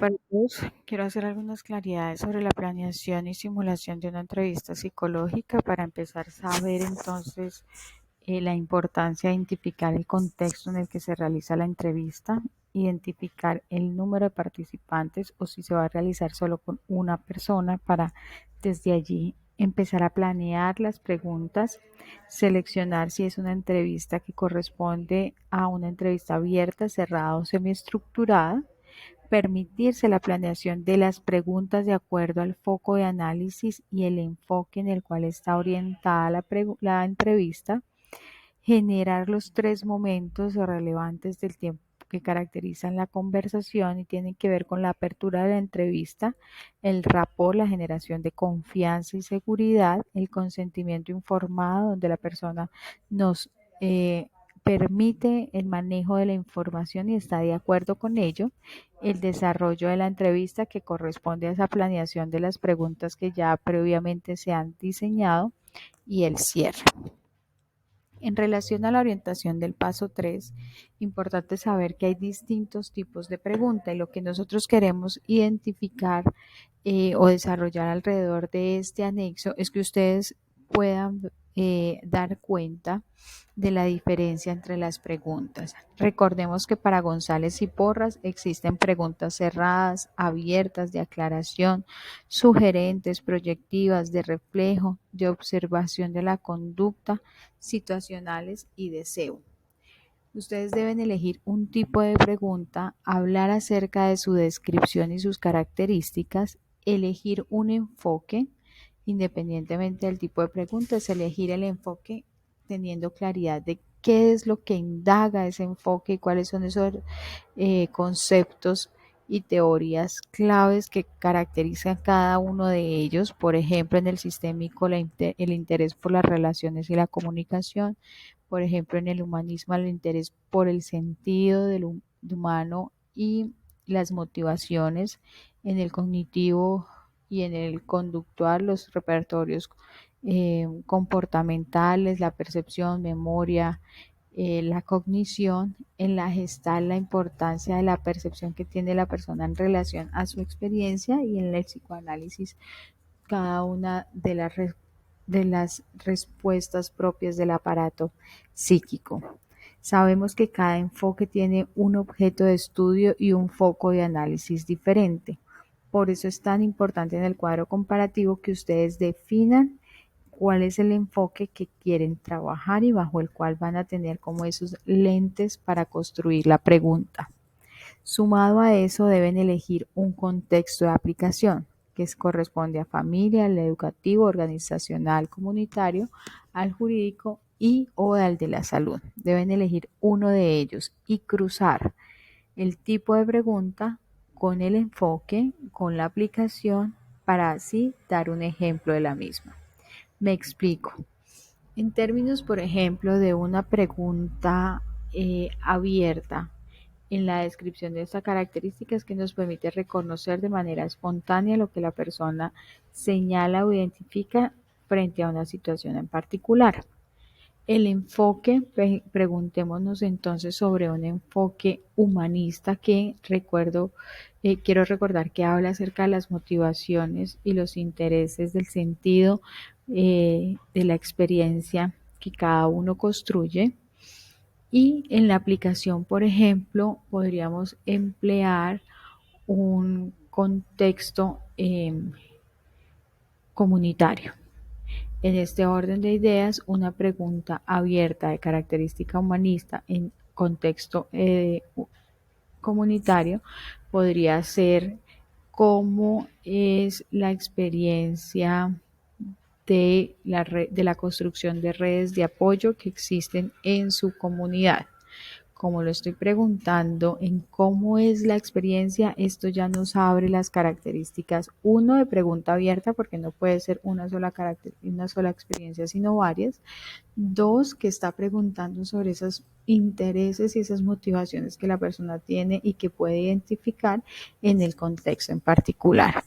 Para todos, quiero hacer algunas claridades sobre la planeación y simulación de una entrevista psicológica para empezar a saber entonces la importancia de identificar el contexto en el que se realiza la entrevista, identificar el número de participantes o si se va a realizar solo con una persona para desde allí empezar a planear las preguntas, seleccionar si es una entrevista que corresponde a una entrevista abierta, cerrada o semiestructurada, permitirse la planeación de las preguntas de acuerdo al foco de análisis y el enfoque en el cual está orientada la entrevista, generar los tres momentos relevantes del tiempo que caracterizan la conversación y tienen que ver con la apertura de la entrevista, el rapport, la generación de confianza y seguridad, el consentimiento informado, donde la persona nos permite el manejo de la información y está de acuerdo con ello, el desarrollo de la entrevista que corresponde a esa planeación de las preguntas que ya previamente se han diseñado y el cierre. En relación a la orientación del paso 3, importante saber que hay distintos tipos de pregunta y lo que nosotros queremos identificar o desarrollar alrededor de este anexo es que ustedes puedan dar cuenta de la diferencia entre las preguntas. Recordemos que para González y Porras existen preguntas cerradas, abiertas, de aclaración, sugerentes, proyectivas, de reflejo, de observación de la conducta, situacionales y deseo. Ustedes deben elegir un tipo de pregunta, hablar acerca de su descripción y sus características, elegir un enfoque, independientemente del tipo de pregunta, es elegir el enfoque teniendo claridad de qué es lo que indaga ese enfoque y cuáles son esos conceptos y teorías claves que caracterizan cada uno de ellos. Por ejemplo, en el sistémico, el interés por las relaciones y la comunicación. Por ejemplo, en el humanismo, el interés por el sentido del humano y las motivaciones. En el cognitivo y en el conductual, los repertorios comportamentales, la percepción, memoria, la cognición. En la gestal, la importancia de la percepción que tiene la persona en relación a su experiencia, y en el psicoanálisis cada una de las respuestas propias del aparato psíquico. Sabemos que cada enfoque tiene un objeto de estudio y un foco de análisis diferente. Por eso es tan importante en el cuadro comparativo que ustedes definan cuál es el enfoque que quieren trabajar y bajo el cual van a tener como esos lentes para construir la pregunta. Sumado a eso, deben elegir un contexto de aplicación que corresponde a familia, al educativo, organizacional, comunitario, al jurídico y o al de la salud. Deben elegir uno de ellos y cruzar el tipo de pregunta con el enfoque, con la aplicación, para así dar un ejemplo de la misma. Me explico. En términos, por ejemplo, de una pregunta abierta, en la descripción de esta característica es que nos permite reconocer de manera espontánea lo que la persona señala o identifica frente a una situación en particular. El enfoque, preguntémonos entonces sobre un enfoque humanista que quiero recordar que habla acerca de las motivaciones y los intereses del sentido de la experiencia que cada uno construye. Y en la aplicación, por ejemplo, podríamos emplear un contexto comunitario. En este orden de ideas, una pregunta abierta de característica humanista en contexto comunitario podría ser cómo es la experiencia de la construcción de redes de apoyo que existen en su comunidad. Como lo estoy preguntando en cómo es la experiencia, esto ya nos abre las características, uno, de pregunta abierta, porque no puede ser una sola experiencia, sino varias. Dos, que está preguntando sobre esos intereses y esas motivaciones que la persona tiene y que puede identificar en el contexto en particular.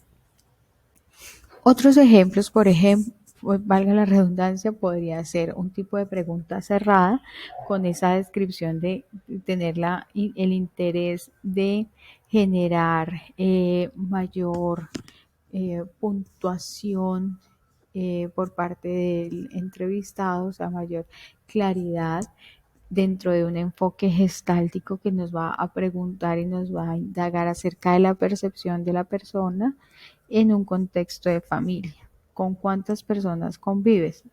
Otros ejemplos, por ejemplo, valga la redundancia, podría ser un tipo de pregunta cerrada con esa descripción de tener el interés de generar mayor puntuación por parte del entrevistado, o sea, mayor claridad dentro de un enfoque gestáltico que nos va a preguntar y nos va a indagar acerca de la percepción de la persona en un contexto de familia. ¿Con cuántas personas convives?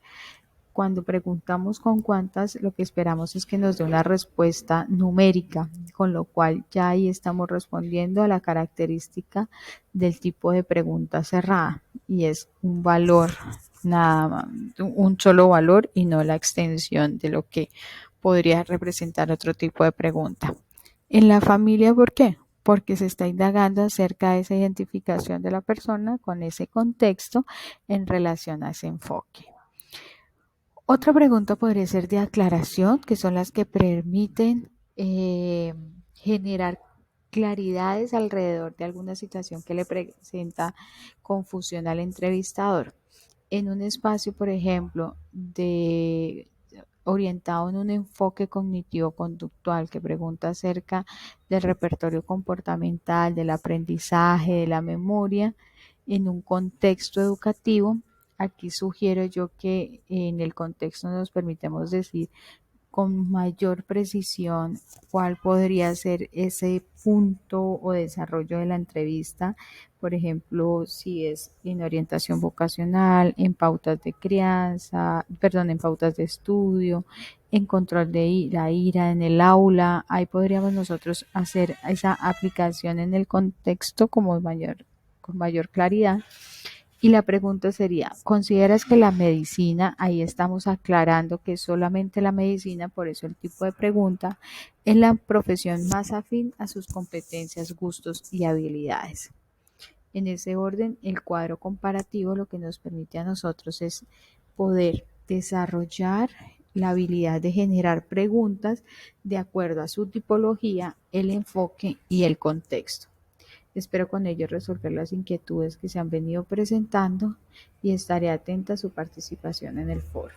Cuando preguntamos con cuántas, lo que esperamos es que nos dé una respuesta numérica, con lo cual ya ahí estamos respondiendo a la característica del tipo de pregunta cerrada y es un valor, nada más, un solo valor y no la extensión de lo que podría representar otro tipo de pregunta. En la familia, ¿por qué? Porque se está indagando acerca de esa identificación de la persona con ese contexto en relación a ese enfoque. Otra pregunta podría ser de aclaración, que son las que permiten generar claridades alrededor de alguna situación que le presenta confusión al entrevistador. En un espacio, por ejemplo, orientado en un enfoque cognitivo-conductual que pregunta acerca del repertorio comportamental, del aprendizaje, de la memoria, en un contexto educativo. Aquí sugiero yo que en el contexto nos permitamos decir con mayor precisión cuál podría ser ese punto o desarrollo de la entrevista, por ejemplo, si es en orientación vocacional, en pautas de crianza, perdón, en pautas de estudio, en control de la ira en el aula, ahí podríamos nosotros hacer esa aplicación en el contexto como con mayor claridad. Y la pregunta sería, ¿consideras que la medicina, ahí estamos aclarando que es solamente la medicina, por eso el tipo de pregunta, es la profesión más afín a sus competencias, gustos y habilidades? En ese orden, el cuadro comparativo lo que nos permite a nosotros es poder desarrollar la habilidad de generar preguntas de acuerdo a su tipología, el enfoque y el contexto. Espero con ello resolver las inquietudes que se han venido presentando y estaré atenta a su participación en el foro.